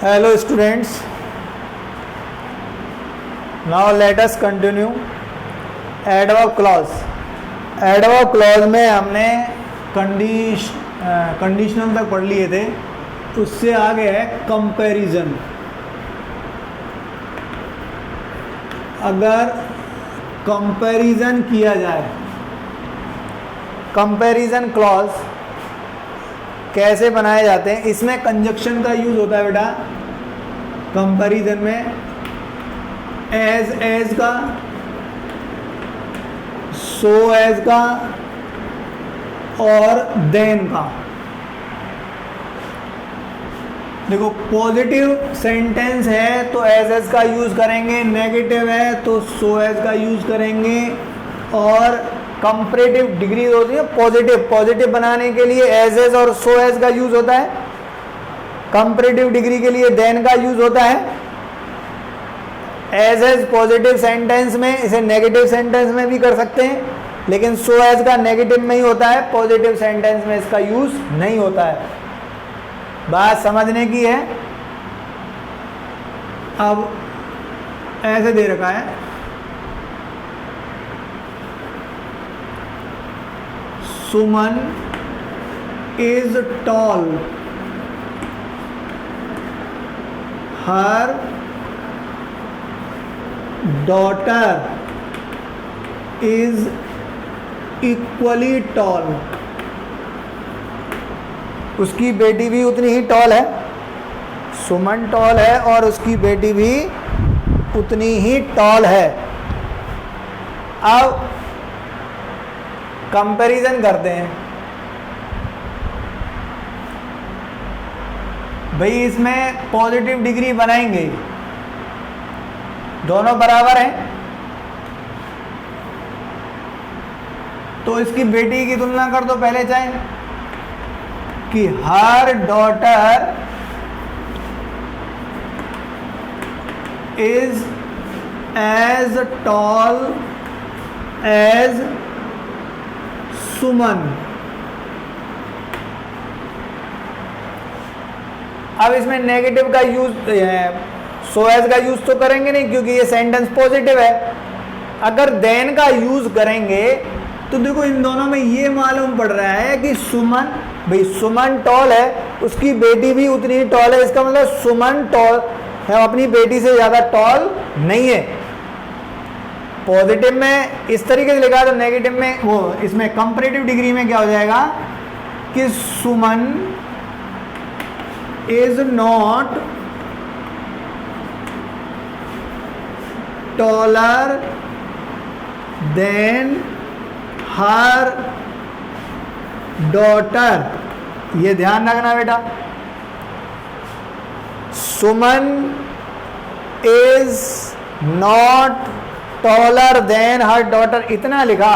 Hello students, now let us continue adverb clause. adverb clause में हमने conditional तक पढ़ लिए थे, उससे आगे है कंपैरिजन. अगर कंपैरिजन किया जाए, कंपैरिजन क्लॉज कैसे बनाए जाते हैं, इसमें कंजक्शन का यूज होता है बेटा. कंपैरिजन में एज का, सो एज का और देन का. देखो पॉजिटिव सेंटेंस है तो एज का यूज करेंगे, नेगेटिव है तो सो एज का यूज करेंगे, और कंपैरेटिव डिग्री होती है पॉजिटिव बनाने के लिए एज और सो एज का यूज होता है. कंपैरेटिव डिग्री के लिए देन का यूज होता है. एज पॉजिटिव सेंटेंस में, इसे नेगेटिव सेंटेंस में भी कर सकते हैं, लेकिन सो एज का नेगेटिव में ही होता है, पॉजिटिव सेंटेंस में इसका यूज नहीं होता है. बात समझने की है. अब ऐसे दे रखा है, Suman is tall, her daughter is equally tall. उसकी बेटी भी उतनी ही टॉल है. सुमन टॉल है और उसकी बेटी भी उतनी ही टॉल है. अब कंपैरिजन करते हैं भाई. इसमें पॉजिटिव डिग्री बनाएंगे, दोनों बराबर हैं, तो इसकी बेटी की तुलना कर दो पहले चाहे कि her daughter is as tall as Suman. अब इसमें नेगेटिव का यूज, सो एज का यूज तो करेंगे नहीं क्योंकि ये सेंटेंस पॉजिटिव है. अगर देन का यूज करेंगे तो देखो इन दोनों में ये मालूम पड़ रहा है कि सुमन, भाई सुमन टॉल है, उसकी बेटी भी उतनी ही टॉल है. इसका मतलब सुमन टॉल है, अपनी बेटी से ज्यादा टॉल नहीं है. पॉजिटिव में इस तरीके से लिखा, तो नेगेटिव में वो, इसमें कंपैरेटिव डिग्री में क्या हो जाएगा कि Suman is not taller than her daughter. ये ध्यान रखना बेटा, Suman is not taller than her daughter, इतना लिखा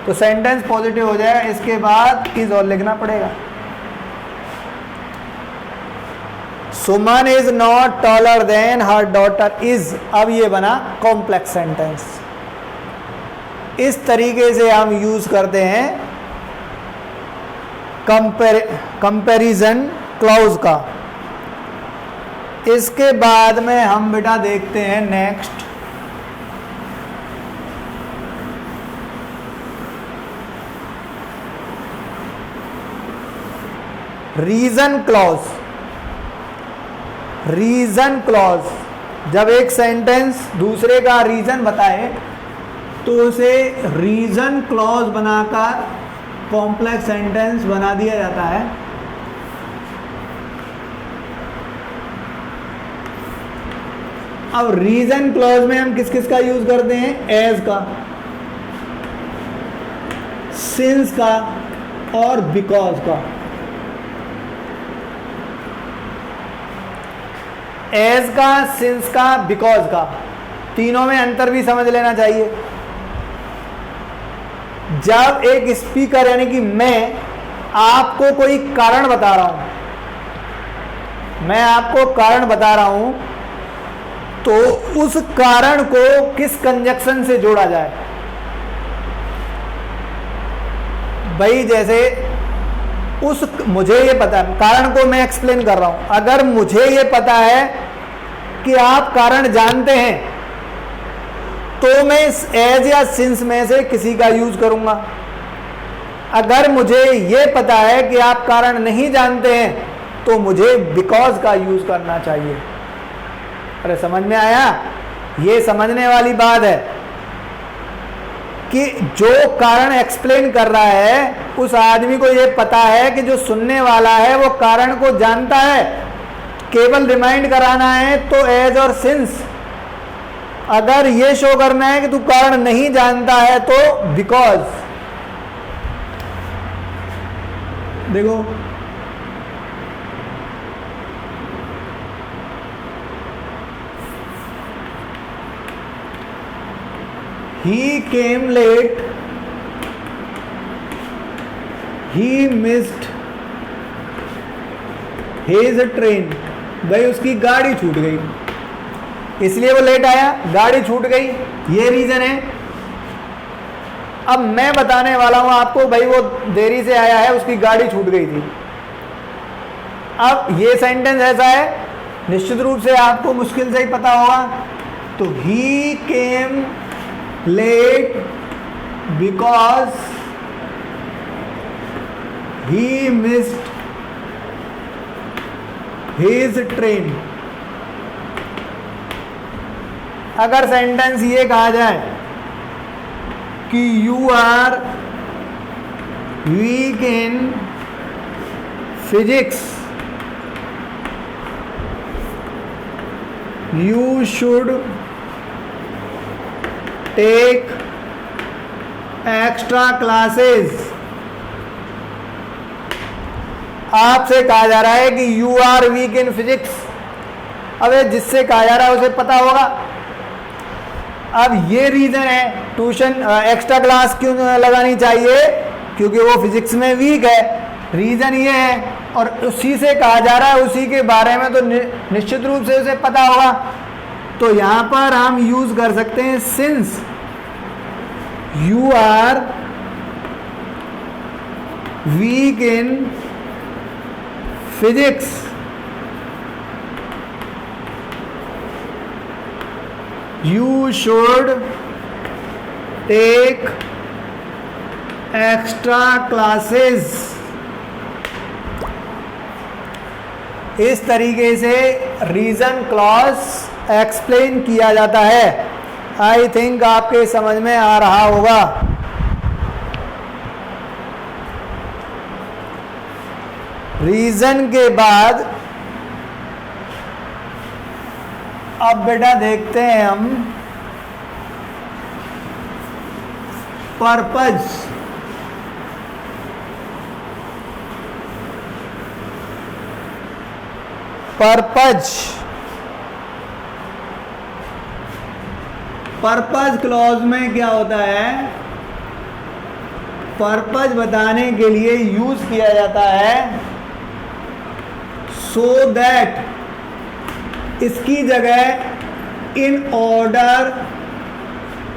तो सेंटेंस पॉजिटिव हो जाएगा. इसके बाद इज और लिखना पड़ेगा. Suman is not taller than her daughter is. अब ये बना कॉम्प्लेक्स सेंटेंस. इस तरीके से हम यूज करते हैं कंपैरिजन क्लॉज का. इसके बाद में हम बेटा देखते हैं next reason clause. Reason clause, जब एक सेंटेंस दूसरे का रीजन बताए तो उसे रीजन क्लॉज बनाकर कॉम्प्लेक्स सेंटेंस बना दिया जाता है. अब रीजन क्लॉज में हम किस किस का यूज करते हैं, एज का, सिंस का और बिकॉज का. एज का, सिंस का, बिकॉज का, तीनों में अंतर भी समझ लेना चाहिए. जब एक स्पीकर यानी कि मैं आपको कोई कारण बता रहा हूं, मैं आपको कारण बता रहा हूं, तो उस कारण को किस कंजक्शन से जोड़ा जाए. भाई जैसे उस मुझे ये पता है, कारण को मैं एक्सप्लेन कर रहा हूं, अगर मुझे ये पता है कि आप कारण जानते हैं तो मैं एज या सिंस में से किसी का यूज करूंगा। अगर मुझे ये पता है कि आप कारण नहीं जानते हैं तो मुझे बिकॉज का यूज करना चाहिए। अरे समझ में आया? ये समझने वाली बात है कि जो कारण एक्सप्लेन कर रहा है उस आदमी को ये पता है कि जो सुनने वाला है वो कारण को जानता है, केवल रिमाइंड कराना है तो एज और सिंस। अगर ये शो करना है कि तू कारण नहीं जानता है तो बिकॉज। देखो he came late, he missed his train। भाई उसकी गाड़ी छूट गई इसलिए वो लेट आया, गाड़ी छूट गई, ये रीजन है। अब मैं बताने वाला हूं आपको, भाई वो देरी से आया है, उसकी गाड़ी छूट गई थी। अब ये सेंटेंस ऐसा है, निश्चित रूप से आपको मुश्किल से ही पता होगा। तो he came late because he missed his train. अगर सेंटेंस ये कहा जाए कि you are weak in physics, you should take extra classes. आपसे कहा जा रहा है कि you are weak in physics. अब जिससे कहा जा रहा है उसे पता होगा। अब ये रीजन है ट्यूशन एक्स्ट्रा क्लास क्यों लगानी चाहिए, क्योंकि वो फिजिक्स में वीक है, रीजन ये है। और उसी से कहा जा रहा है, उसी के बारे में तो निश्चित रूप से उसे पता होगा। तो यहां पर हम यूज कर सकते हैं since you are weak in physics, you should take extra classes। इस तरीके से रीजन क्लॉज एक्सप्लेन किया जाता है। आई थिंक आपके समझ में आ रहा होगा। रीजन के बाद अब बेटा देखते हैं हम पर्पज। पर्पज क्लॉज में क्या होता है? पर्पज बताने के लिए यूज किया जाता है सो दैट। इसकी जगह इन ऑर्डर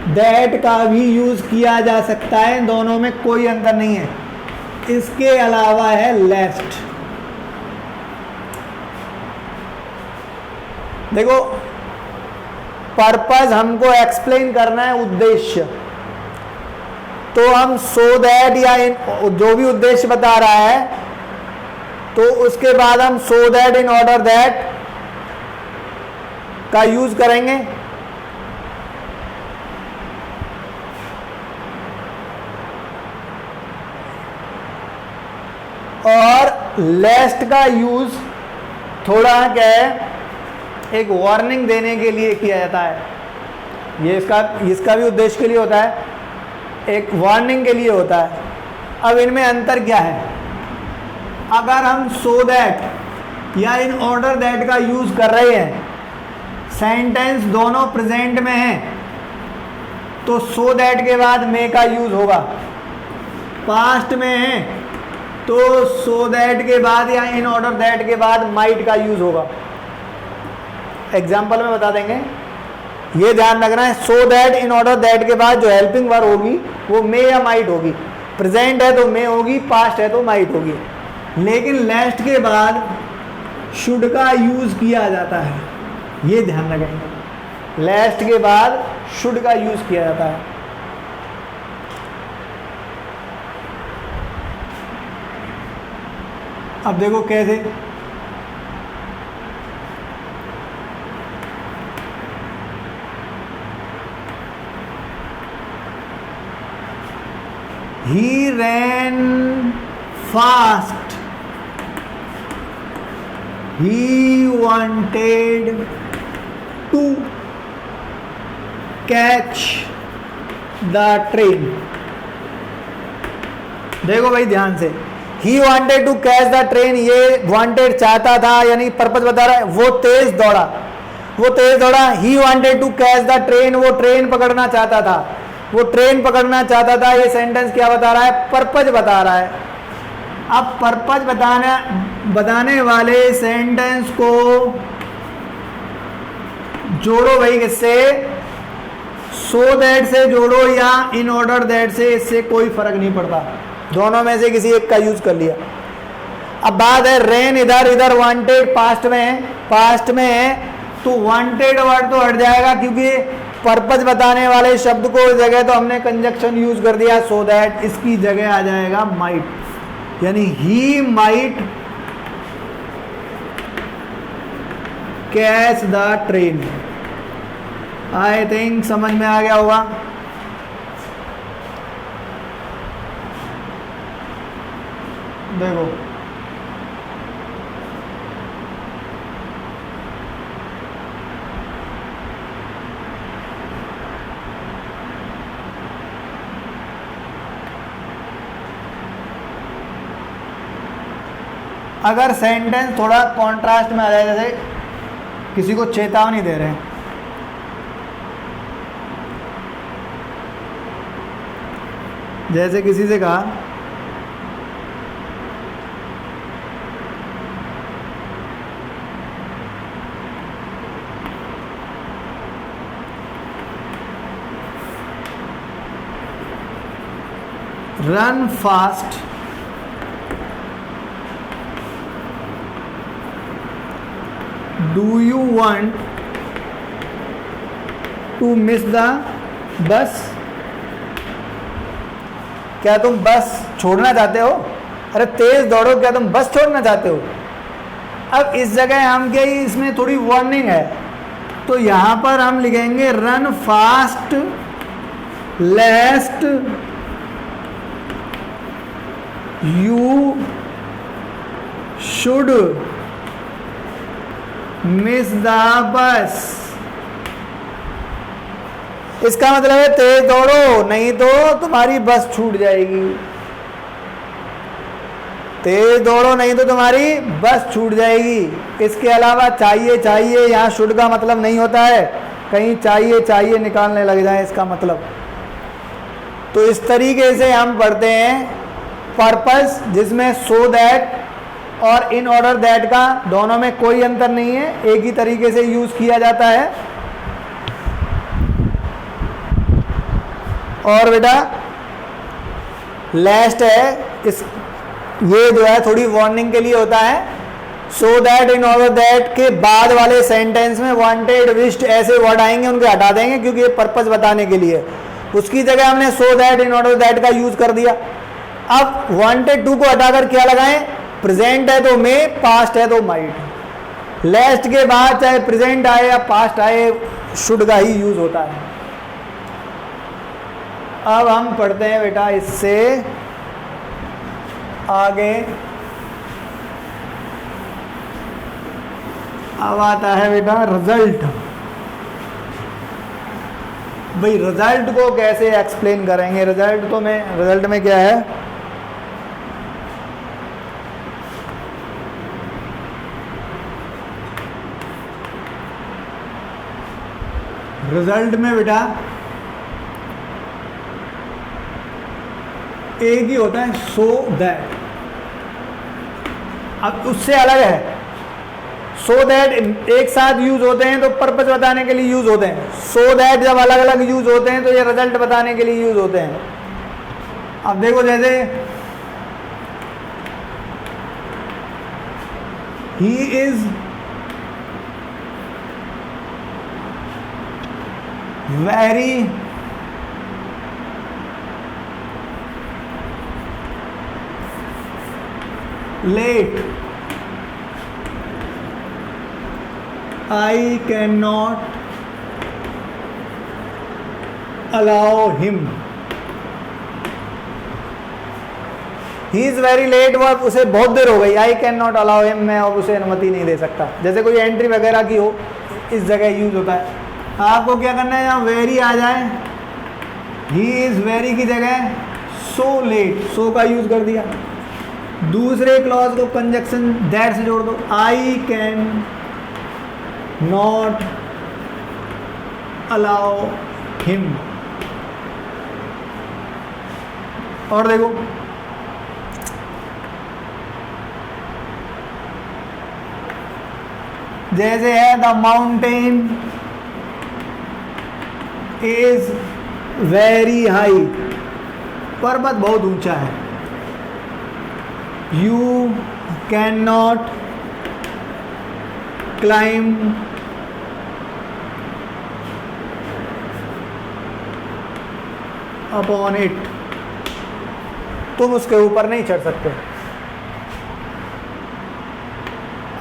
दैट का भी यूज किया जा सकता है, दोनों में कोई अंतर नहीं है। इसके अलावा है लेस्ट। देखो पर्पज हमको एक्सप्लेन करना है उद्देश्य, तो हम सो दैट या जो भी उद्देश्य बता रहा है तो उसके बाद हम so that in order that का यूज करेंगे। और लेस्ट का यूज थोड़ा क्या है, एक वार्निंग देने के लिए किया जाता है। ये इसका भी उद्देश्य के लिए होता है, एक वार्निंग के लिए होता है। अब इनमें अंतर क्या है? अगर हम सो दैट या इन ऑर्डर दैट का यूज कर रहे हैं, सेंटेंस दोनों प्रेजेंट में है, तो सो दैट के बाद मे का यूज होगा। पास्ट में है तो सो दैट के बाद या इन ऑर्डर दैट के बाद माइट का यूज होगा। एग्जाम्पल में बता देंगे, ये ध्यान रखना है। So that in order that के बाद जो हेल्पिंग वर्ब होगी वो मे या माइट होगी। प्रेजेंट है तो मे होगी, पास्ट है तो माइट होगी। लेकिन लेस्ट के बाद शुड का यूज किया जाता है, ये ध्यान रखेंगे। लेस्ट के बाद शुड का यूज किया जाता है। अब देखो कैसे, he ran fast, he wanted to catch the train। देखो भाई ध्यान से, he wanted to catch the train, ये wanted चाहता था, यानी पर्पस बता रहा है। वो तेज दौड़ा, वो तेज दौड़ा। he wanted to catch the train, वो ट्रेन पकड़ना चाहता था, वो ट्रेन पकड़ना चाहता था। ये सेंटेंस क्या बता रहा है? पर्पज बता रहा है। अब पर्पज बताने वाले सेंटेंस को जोड़ो भाई किससे? सो दैट से जोड़ो या इन ऑर्डर दैट से, इससे कोई फर्क नहीं पड़ता, दोनों में से किसी एक का यूज कर लिया। अब बात है रेन इधर, इधर वांटेड पास्ट में है, पास्ट में है तो वांटेड वर्ड तो हट जाएगा, क्योंकि पर्पज बताने वाले शब्द को जगह तो हमने कंजक्शन यूज कर दिया सो दैट, इसकी जगह आ जाएगा माइट, यानी he might catch the train. I think समझ में आ गया होगा। देखो अगर सेंटेंस थोड़ा कॉन्ट्रास्ट में आ जाए, जैसे किसी को चेतावनी दे रहे हैं, जैसे किसी से कहा run fast, do you want to miss the bus, क्या तुम बस छोड़ना चाहते हो? अरे तेज दौड़ो, क्या तुम बस छोड़ना चाहते हो? अब इस जगह हम क्या, इसमें थोड़ी वार्निंग है, तो यहां पर हम लिखेंगे run fast लेस्ट you should miss the बस। इसका मतलब है तेज दौड़ो, नहीं तो तुम्हारी बस छूट जाएगी। तेज दौड़ो नहीं तो तुम्हारी बस छूट जाएगी। इसके अलावा चाहिए चाहिए, यहाँ शुड का मतलब नहीं होता है, कहीं चाहिए चाहिए निकालने लग जाए इसका मतलब। तो इस तरीके से हम पढ़ते हैं पर्पस, जिसमें सो दैट और इन ऑर्डर दैट का दोनों में कोई अंतर नहीं है, एक ही तरीके से यूज किया जाता है। और बेटा लास्ट है, इस ये जो है थोड़ी वार्निंग के लिए होता है। So that in order that के बाद वाले सेंटेंस में वांटेड विश्ड ऐसे वर्ड आएंगे, उनके हटा देंगे क्योंकि ये पर्पस बताने के लिए। उसकी जगह हमने so that in order that का यूज कर दिया। अब वांटेड टू को हटाकर क्या लगाएं? प्रेजेंट है तो मे, पास्ट है तो माइट। लास्ट के बाद चाहे प्रेजेंट आए या पास्ट आए, शुड का ही यूज होता है। अब हम पढ़ते हैं बेटा इससे आगे। अब आता है बेटा रिजल्ट। भाई रिजल्ट को कैसे एक्सप्लेन करेंगे? रिजल्ट में क्या है? रिजल्ट में बेटा एक ही होता है, सो दैट। अब उससे अलग है, सो दैट एक साथ यूज होते हैं तो पर्पस बताने के लिए यूज होते हैं, सो दैट जब अलग अलग यूज होते हैं तो ये रिजल्ट बताने के लिए यूज होते हैं। अब देखो जैसे he is very late, I cannot allow him. He is very late, वो उसे बहुत देर हो गई. I cannot allow him, मैं अब उसे अनुमति नहीं दे सकता. जैसे कोई एंट्री वगैरह की हो, इस जगह यूज होता है. आपको क्या करना है, यहाँ वेरी आ जाए, ही इज वेरी की जगह सो लेट, सो का यूज कर दिया. दूसरे क्लॉज को कंजक्शन दैट से जोड़ दो. I can not allow him. और देखो जैसे है the mountain is very high, पर्वत बहुत ऊंचा है. You can not climb upon it, तुम उसके ऊपर नहीं चढ़ सकते.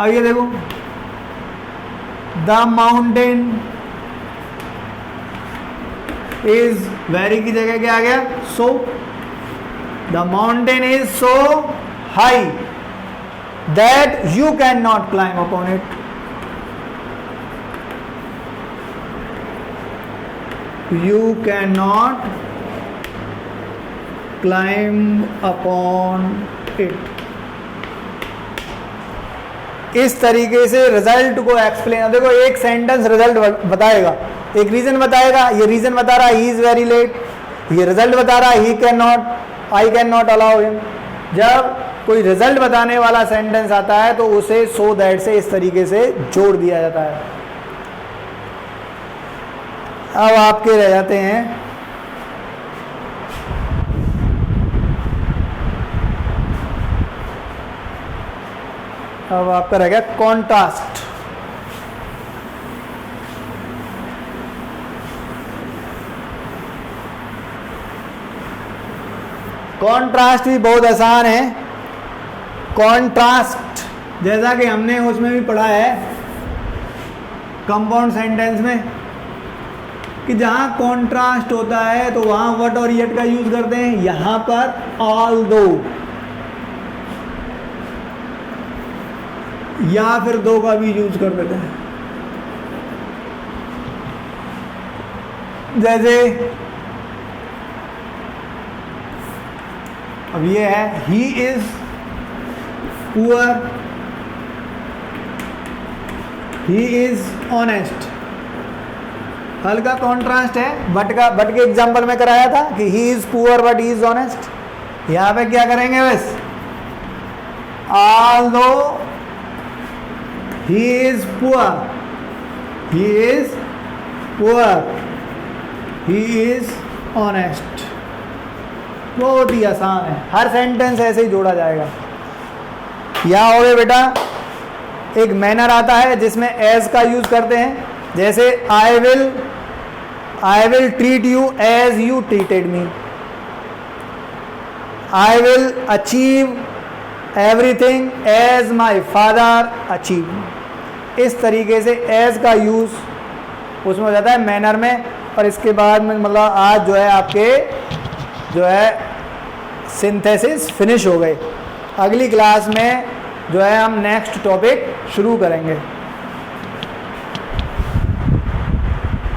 अब ये देखो द माउंटेन इज वेरी की जगह क्या आ गया, so. The mountain is so high that you can not climb upon it. You can not climb upon it. इस तरीके से रिजल्ट को एक्सप्लेन, देखो एक सेंटेंस रिजल्ट बताएगा, एक रीजन बताएगा. ये रीजन बता रहा है ही इज वेरी लेट, ये रिजल्ट बता रहा है he can not, I can not allow him. जब कोई रिजल्ट बताने वाला सेंटेंस आता है तो उसे सो दैट से इस तरीके से जोड़ दिया जाता है. अब आपके रह जाते हैं अब आपका रह गया कॉन्ट्रास्ट. कॉन्ट्रास्ट भी बहुत आसान है. कॉन्ट्रास्ट जैसा कि हमने उसमें भी पढ़ा है कंपाउंड सेंटेंस में कि जहां कॉन्ट्रास्ट होता है तो वहां व्हाट और येट का यूज करते हैं. यहां पर ऑल्दो या फिर दो का भी यूज कर देते हैं. जैसे अब ये है he is poor, he is honest. हल्का कॉन्ट्रास्ट है. बट के एग्जांपल में कराया था कि he is poor but he is honest. यहां पे क्या करेंगे, बस although he is poor, he is poor, he is honest. बहुत ही आसान है, हर सेंटेंस ऐसे ही जोड़ा जाएगा. यहाँ हो गए बेटा एक मैनर आता है जिसमें एज का यूज करते हैं. जैसे I will treat you as you treated me. I will achieve everything as my father achieve. इस तरीके से एज का यूज उसमें हो जाता है मैनर में. और इसके बाद में मतलब आज जो है आपके जो है सिंथेसिस फिनिश हो गए. अगली क्लास में जो है हम नेक्स्ट टॉपिक शुरू करेंगे.